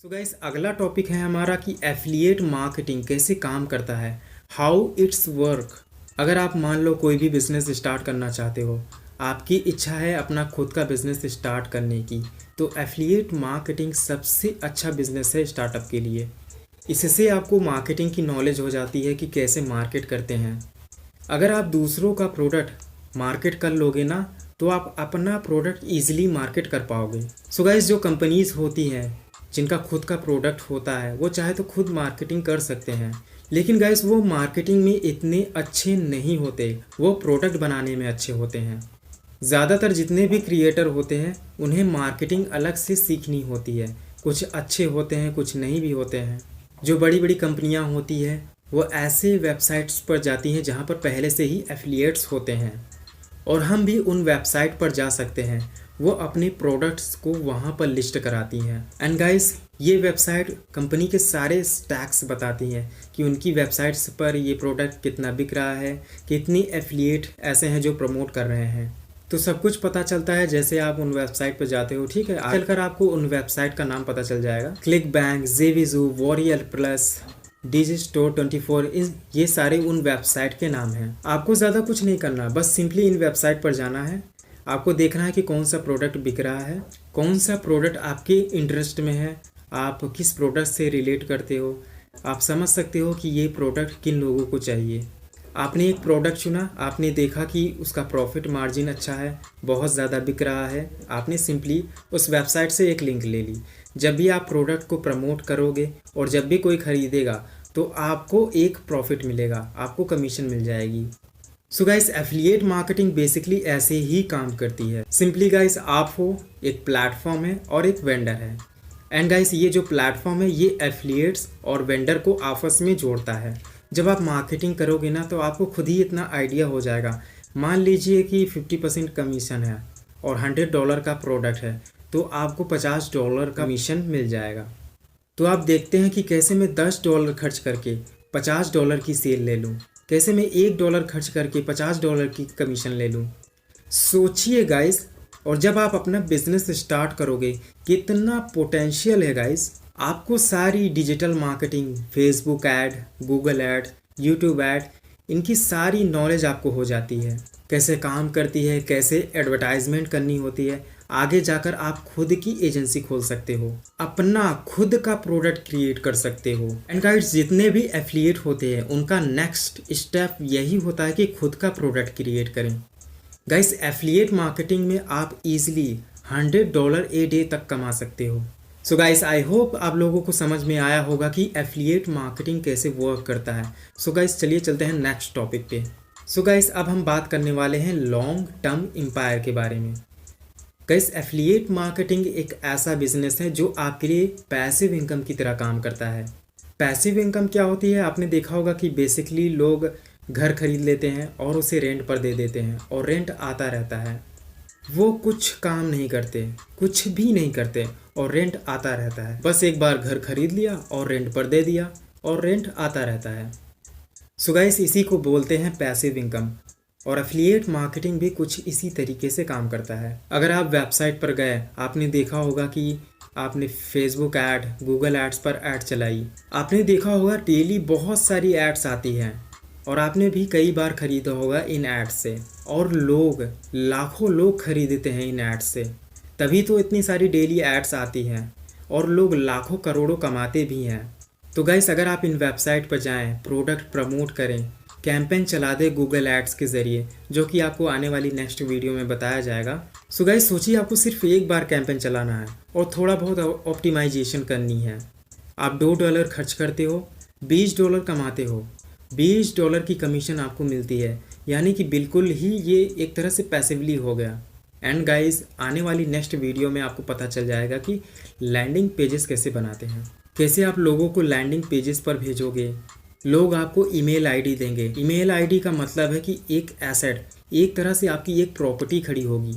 So guys अगला topic है हमारा कि एफिलिएट मार्केटिंग कैसे काम करता है, हाउ इट्स वर्क। अगर आप मान लो कोई भी बिज़नेस स्टार्ट करना चाहते हो, आपकी इच्छा है अपना खुद का बिज़नेस स्टार्ट करने की, तो एफिलिएट मार्केटिंग सबसे अच्छा बिज़नेस है स्टार्टअप के लिए। इससे आपको मार्केटिंग की नॉलेज हो जाती है कि कैसे मार्केट करते हैं। अगर आप दूसरों का प्रोडक्ट मार्केट कर लोगे ना, तो आप अपना प्रोडक्ट ईजिली मार्केट कर पाओगे। सो गाइस जो कंपनीज़ होती हैं जिनका खुद का प्रोडक्ट होता है, वो चाहे तो खुद मार्केटिंग कर सकते हैं, लेकिन गाइस वो मार्केटिंग में इतने अच्छे नहीं होते, वो प्रोडक्ट बनाने में अच्छे होते हैं। ज़्यादातर जितने भी क्रिएटर होते हैं उन्हें मार्केटिंग अलग से सीखनी होती है। कुछ अच्छे होते हैं, कुछ नहीं भी होते हैं। जो बड़ी बड़ी कंपनियां होती है वो ऐसे वेबसाइट्स पर जाती हैं जहां पर पहले से ही एफिलिएट्स होते हैं, और हम भी उन वेबसाइट पर जा सकते हैं। वो अपने प्रोडक्ट्स को वहाँ पर लिस्ट कराती हैं। एंड गाइस ये वेबसाइट कंपनी के सारे स्टैक्स बताती हैं कि उनकी वेबसाइट्स पर ये प्रोडक्ट कितना बिक रहा है, कितनी एफिलिएट ऐसे हैं जो प्रमोट कर रहे हैं। तो सब कुछ पता चलता है जैसे आप उन वेबसाइट पर जाते हो। ठीक है, चलकर आपको उन वेबसाइट का नाम पता चल जाएगा। क्लिक बैंक, जेविजू, वॉरियल प्लस, डिजिस्टोर 24, ये सारे उन वेबसाइट के नाम हैं। आपको ज़्यादा कुछ नहीं करना, बस सिंपली इन वेबसाइट पर जाना है। आपको देखना है कि कौन सा प्रोडक्ट बिक रहा है, कौन सा प्रोडक्ट आपके इंटरेस्ट में है, आप किस प्रोडक्ट से रिलेट करते हो। आप समझ सकते हो कि ये प्रोडक्ट किन लोगों को चाहिए। आपने एक प्रोडक्ट चुना, आपने देखा कि उसका प्रॉफिट मार्जिन अच्छा है, बहुत ज़्यादा बिक रहा है, आपने सिंपली उस वेबसाइट से एक लिंक ले ली। जब भी आप प्रोडक्ट को प्रमोट करोगे और जब भी कोई ख़रीदेगा तो आपको एक प्रॉफिट मिलेगा, आपको कमीशन मिल जाएगी। So guys affiliate marketing basically ऐसे ही काम करती है। सिंपली गाइस आप हो, एक प्लेटफॉर्म है और एक वेंडर है। एंड गाइस ये जो प्लेटफॉर्म है ये एफिलिएट्स और वेंडर को आपस में जोड़ता है। जब आप मार्केटिंग करोगे ना तो आपको खुद ही इतना आइडिया हो जाएगा। मान लीजिए कि 50% कमीशन है और $100 का प्रोडक्ट है, तो आपको $50 कमीशन मिल जाएगा। तो आप देखते हैं कि कैसे मैं $10 खर्च करके $50 की सेल ले लूँ, कैसे मैं $1 खर्च करके $50 की कमीशन ले लूँ। सोचिए गाइस, और जब आप अपना बिजनेस स्टार्ट करोगे कितना पोटेंशियल है गाइस। आपको सारी digital marketing, Facebook ad, Google add, YouTube add, इनकी सारी नॉलेज आपको हो जाती है, कैसे काम करती है, कैसे एडवर्टाइजमेंट करनी होती है। आगे जाकर आप खुद की एजेंसी खोल सकते हो, अपना खुद का प्रोडक्ट क्रिएट कर सकते हो। एंड गाइस जितने भी एफिलिएट होते हैं उनका नेक्स्ट स्टेप यही होता है कि खुद का प्रोडक्ट क्रिएट करें। गाइस एफिलिएट मार्केटिंग में आप इजीली $100 ए डे तक कमा सकते हो। सो गाइस आई होप आप लोगों को समझ में आया होगा कि एफिलिएट मार्केटिंग कैसे वर्क करता है। सो गाइस चलिए चलते हैं नेक्स्ट टॉपिक पे। सो गाइस अब हम बात करने वाले हैं लॉन्ग टर्म एम्पायर के बारे में। गाइस एफिलिएट मार्केटिंग एक ऐसा बिजनेस है जो आपके लिए पैसिव इनकम की तरह काम करता है। पैसिव इनकम क्या होती है, आपने देखा होगा कि बेसिकली लोग घर खरीद लेते हैं और उसे रेंट पर दे देते हैं और रेंट आता रहता है। वो कुछ काम नहीं करते, कुछ भी नहीं करते और रेंट आता रहता है। बस एक बार घर खरीद लिया और रेंट पर दे दिया और रेंट आता रहता है। सो गाइस इसी को बोलते हैं पैसिव इनकम, और एफिलिएट मार्केटिंग भी कुछ इसी तरीके से काम करता है। अगर आप वेबसाइट पर गए, आपने देखा होगा कि आपने फेसबुक ऐड, गूगल एड्स पर ऐड चलाई, आपने देखा होगा डेली बहुत सारी एड्स आती हैं और आपने भी कई बार खरीदा होगा इन एड्स से, और लोग लाखों लोग खरीदते हैं इन एड्स से। तभी तो इतनी सारी डेली एड्स आती हैं और लोग लाखों करोड़ों कमाते भी हैं। तो गाइस अगर आप इन वेबसाइट पर जाएं, प्रोडक्ट प्रमोट करें, कैंपेन चला दें गूगल एड्स के ज़रिए, जो कि आपको आने वाली नेक्स्ट वीडियो में बताया जाएगा। सो गाइस सोचिए आपको सिर्फ एक बार कैंपेन चलाना है और थोड़ा बहुत ऑप्टिमाइजेशन करनी है। आप $2 खर्च करते हो, $20 कमाते हो, $20 की कमीशन आपको मिलती है, यानी कि बिल्कुल ही ये एक तरह से पैसिवली हो गया। एंड गाइस आने वाली नेक्स्ट वीडियो में आपको पता चल जाएगा कि लैंडिंग पेजेस कैसे बनाते हैं, कैसे आप लोगों को लैंडिंग पेजेस पर भेजोगे। लोग आपको ईमेल आईडी देंगे। ईमेल आईडी का मतलब है कि एक एसेट, एक तरह से आपकी एक प्रॉपर्टी खड़ी होगी,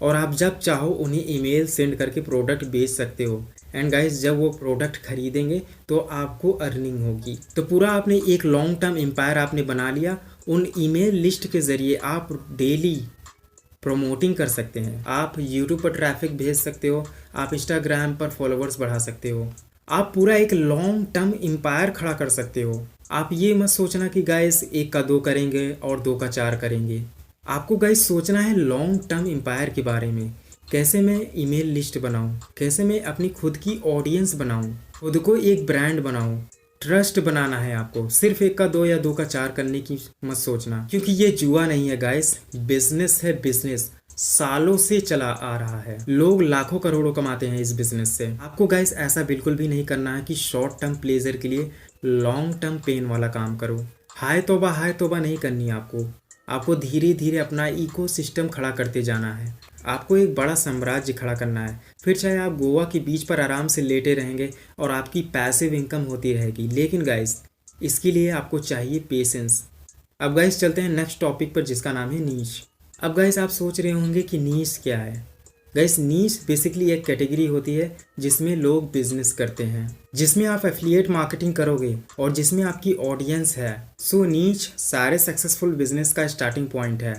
और आप जब चाहो उन्हें ईमेल सेंड करके प्रोडक्ट बेच सकते हो। एंड गाइस जब वो प्रोडक्ट खरीदेंगे तो आपको अर्निंग होगी। तो पूरा आपने एक लॉन्ग टर्म एम्पायर आपने बना लिया। उन ईमेल लिस्ट के ज़रिए आप डेली प्रमोटिंग कर सकते हैं। आप यूट्यूब पर ट्रैफिक भेज सकते हो, आप इंस्टाग्राम पर फॉलोअर्स बढ़ा सकते हो, आप पूरा एक लॉन्ग टर्म एम्पायर खड़ा कर सकते हो। आप ये मत सोचना कि गाइस एक का दो करेंगे और दो का चार करेंगे। आपको गाइस सोचना है लॉन्ग टर्म एम्पायर के बारे में। कैसे मैं ईमेल लिस्ट बनाऊं, कैसे मैं अपनी खुद की ऑडियंस बनाऊं, खुद को एक ब्रांड बनाऊं। ट्रस्ट बनाना है आपको, सिर्फ एक का दो या दो का चार करने की मत सोचना, क्योंकि ये जुआ नहीं है गाइस, बिजनेस है। बिजनेस सालों से चला आ रहा है, लोग लाखों करोड़ों कमाते हैं इस बिजनेस से। आपको गाइस ऐसा बिल्कुल भी नहीं करना है कि शॉर्ट टर्म प्लेजर के लिए लॉन्ग टर्म पेन वाला काम करो। हाय तौबा नहीं करनी आपको। आपको धीरे धीरे अपना इको सिस्टम खड़ा करते जाना है। आपको एक बड़ा साम्राज्य खड़ा करना है। फिर चाहे आप गोवा के बीच पर आराम से लेटे रहेंगे और आपकी पैसिव इनकम होती रहेगी, लेकिन गाइस इसके लिए आपको चाहिए पेशेंस। अब गाइस चलते हैं नेक्स्ट टॉपिक पर, जिसका नाम है नीश। अब गाइस आप सोच रहे होंगे कि नीश क्या है। गाइस नीश बेसिकली एक कैटेगरी होती है जिसमें लोग बिजनेस करते हैं, जिसमें आप एफिलिएट मार्केटिंग करोगे और जिसमें आपकी ऑडियंस है। सो नीश सारे सक्सेसफुल बिजनेस का स्टार्टिंग पॉइंट है।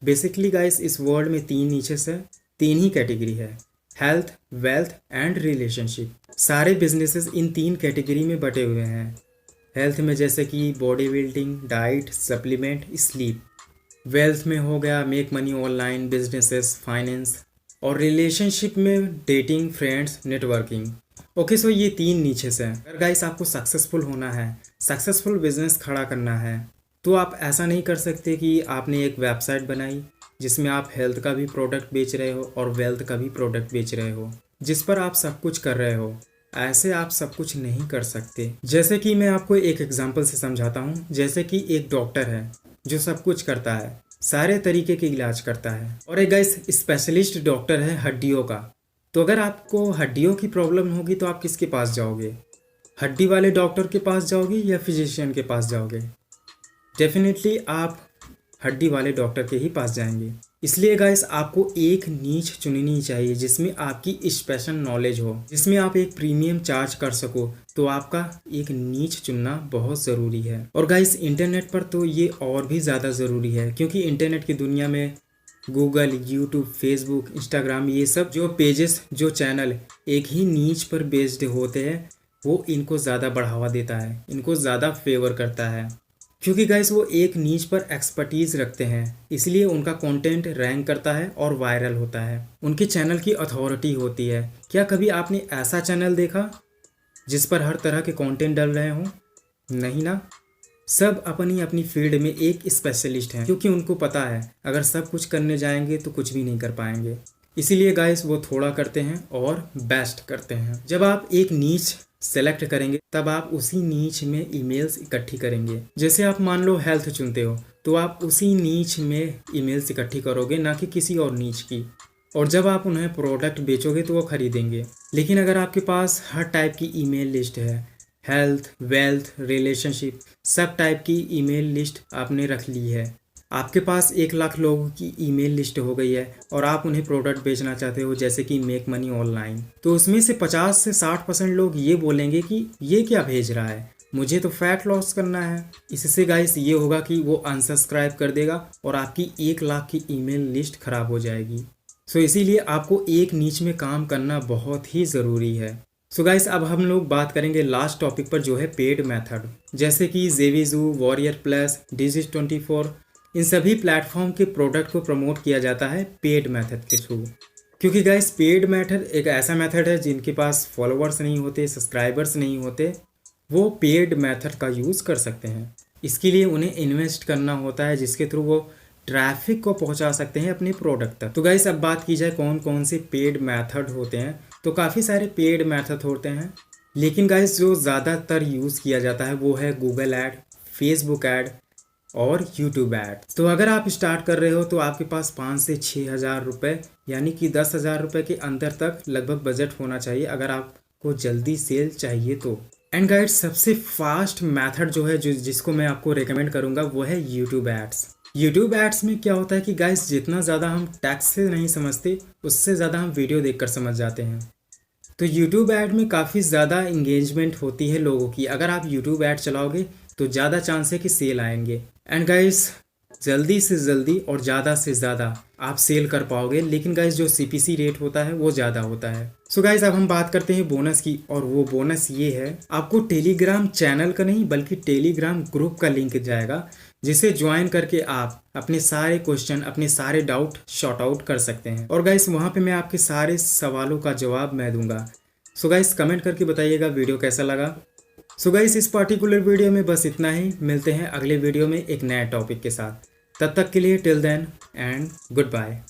बेसिकली गाइस इस वर्ल्ड में तीन नीचेस है, तीन ही कैटेगरी है, हेल्थ, वेल्थ एंड रिलेशनशिप। सारे बिजनेसेस इन तीन कैटेगरी में बटे हुए हैं। हेल्थ में जैसे कि body building, diet, supplement, sleep. Wealth में हो गया make money online, businesses, finance. और रिलेशनशिप में dating, friends, networking. Okay so ये तीन नीचेस हैं। अगर गाइस आपको सक्सेसफुल होना है, सक्सेसफुल बिजनेस खड़ा करना है, तो आप ऐसा नहीं कर सकते कि आपने एक वेबसाइट बनाई जिसमें आप हेल्थ का भी प्रोडक्ट बेच रहे हो और वेल्थ का भी प्रोडक्ट बेच रहे हो, जिस पर आप सब कुछ कर रहे हो। ऐसे आप सब कुछ नहीं कर सकते। जैसे कि मैं आपको एक एग्जांपल से समझाता हूँ। जैसे कि एक डॉक्टर है जो सब कुछ करता है, सारे तरीके के इलाज करता है, और एक गाइस स्पेशलिस्ट डॉक्टर है हड्डियों का। तो अगर आपको हड्डियों की प्रॉब्लम होगी तो आप किसके पास जाओगे? हड्डी वाले डॉक्टर के पास जाओगे या फिजिशियन के पास जाओगे? डेफिनेटली आप हड्डी वाले डॉक्टर के ही पास जाएंगे। इसलिए गाइस आपको एक नीच चुननी चाहिए जिसमें आपकी स्पेशल नॉलेज हो, जिसमें आप एक प्रीमियम चार्ज कर सको। तो आपका एक नीच चुनना बहुत ज़रूरी है। और गाइस इंटरनेट पर तो ये और भी ज़्यादा ज़रूरी है, क्योंकि इंटरनेट की दुनिया में गूगल, यूट्यूब, फेसबुक, इंस्टाग्राम, ये सब जो पेजेस, जो चैनल एक ही नीच पर बेस्ड होते हैं, वो इनको ज़्यादा बढ़ावा देता है, इनको ज़्यादा फेवर करता है, क्योंकि गाइस वो एक नीच पर एक्सपर्टीज़ रखते हैं। इसलिए उनका कंटेंट रैंक करता है और वायरल होता है। उनके चैनल की अथॉरिटी होती है। क्या कभी आपने ऐसा चैनल देखा जिस पर हर तरह के कंटेंट डल रहे हों? नहीं ना। सब अपनी अपनी फील्ड में एक स्पेशलिस्ट हैं, क्योंकि उनको पता है अगर सब कुछ करने जाएंगे तो कुछ भी नहीं कर पाएंगे। इसीलिए गाइस वो थोड़ा करते हैं और बेस्ट करते हैं। जब आप एक नीच सेलेक्ट करेंगे तब आप उसी नीच में ईमेल्स इकट्ठी करेंगे। जैसे आप मान लो हेल्थ चुनते हो, तो आप उसी नीच में ईमेल्स इकट्ठी करोगे, ना कि किसी और नीच की। और जब आप उन्हें प्रोडक्ट बेचोगे तो वो खरीदेंगे। लेकिन अगर आपके पास हर टाइप की ईमेल लिस्ट है, हेल्थ, वेल्थ, रिलेशनशिप, सब टाइप की ईमेल लिस्ट आपने रख ली है, आपके पास 1 लाख लोगों की ईमेल लिस्ट हो गई है और आप उन्हें प्रोडक्ट बेचना चाहते हो जैसे कि मेक मनी ऑनलाइन, तो उसमें से 50 से 60% लोग ये बोलेंगे कि ये क्या भेज रहा है, मुझे तो फैट लॉस करना है। इससे गाइस ये होगा कि वो अनसब्सक्राइब कर देगा और आपकी 1 लाख की ईमेल लिस्ट खराब हो जाएगी। सो इसीलिए आपको एक नीच में काम करना बहुत ही ज़रूरी है। सो गाइस अब हम लोग बात करेंगे लास्ट टॉपिक पर, जो है पेड मेथड। जैसे कि जेवीजू, वॉरियर प्लस, Digit24, इन सभी प्लेटफॉर्म के प्रोडक्ट को प्रमोट किया जाता है पेड मेथड के थ्रू। क्योंकि गाइस पेड मेथड एक ऐसा मेथड है जिनके पास फॉलोअर्स नहीं होते, सब्सक्राइबर्स नहीं होते, वो पेड मेथड का यूज़ कर सकते हैं। इसके लिए उन्हें इन्वेस्ट करना होता है, जिसके थ्रू वो ट्रैफिक को पहुंचा सकते हैं अपने प्रोडक्ट तक। तो गाइस अब बात की जाए कौन कौन से पेड मेथड होते हैं, तो काफ़ी सारे पेड मेथड होते हैं, लेकिन गाइस जो ज़्यादातर यूज़ किया जाता है वो है गूगल ऐड, फेसबुक ऐड और यूट्यूब ऐड। तो अगर आप स्टार्ट कर रहे हो तो आपके पास 5 से 6 हज़ार रुपये, यानी कि 10 हज़ार रुपये के अंदर तक लगभग बजट होना चाहिए अगर आपको जल्दी सेल चाहिए तो। एंड गाइस सबसे फास्ट मेथड जो है जिसको मैं आपको रेकमेंड करूँगा वो है यूट्यूब एड्स। यूट्यूब एड्स में क्या होता है कि गाइस जितना ज़्यादा हम टैक्स से नहीं समझते, उससे ज़्यादा हम वीडियो देखकर समझ जाते हैं। तो यूट्यूब ऐड में काफ़ी ज़्यादा इंगेजमेंट होती है लोगों की। अगर आप यूट्यूब ऐड चलाओगे तो ज़्यादा चांस है कि सेल आएंगे। एंड गाइस जल्दी से जल्दी और ज़्यादा से ज़्यादा आप सेल कर पाओगे, लेकिन गाइस जो CPC रेट होता है वो ज़्यादा होता है। सो गाइस अब हम बात करते हैं बोनस की, और वो बोनस ये है, आपको टेलीग्राम चैनल का नहीं बल्कि टेलीग्राम ग्रुप का लिंक जाएगा, जिसे ज्वाइन करके आप अपने सारे क्वेश्चन, अपने सारे डाउट शॉर्ट आउट कर सकते हैं। और गाइस वहाँ पे मैं आपके सारे सवालों का जवाब मैं दूंगा। सो गाइस कमेंट करके बताइएगा वीडियो कैसा लगा। सो गाइस इस पार्टिकुलर वीडियो में बस इतना ही। मिलते हैं अगले वीडियो में एक नया टॉपिक के साथ। तब तक के लिए till then and good bye.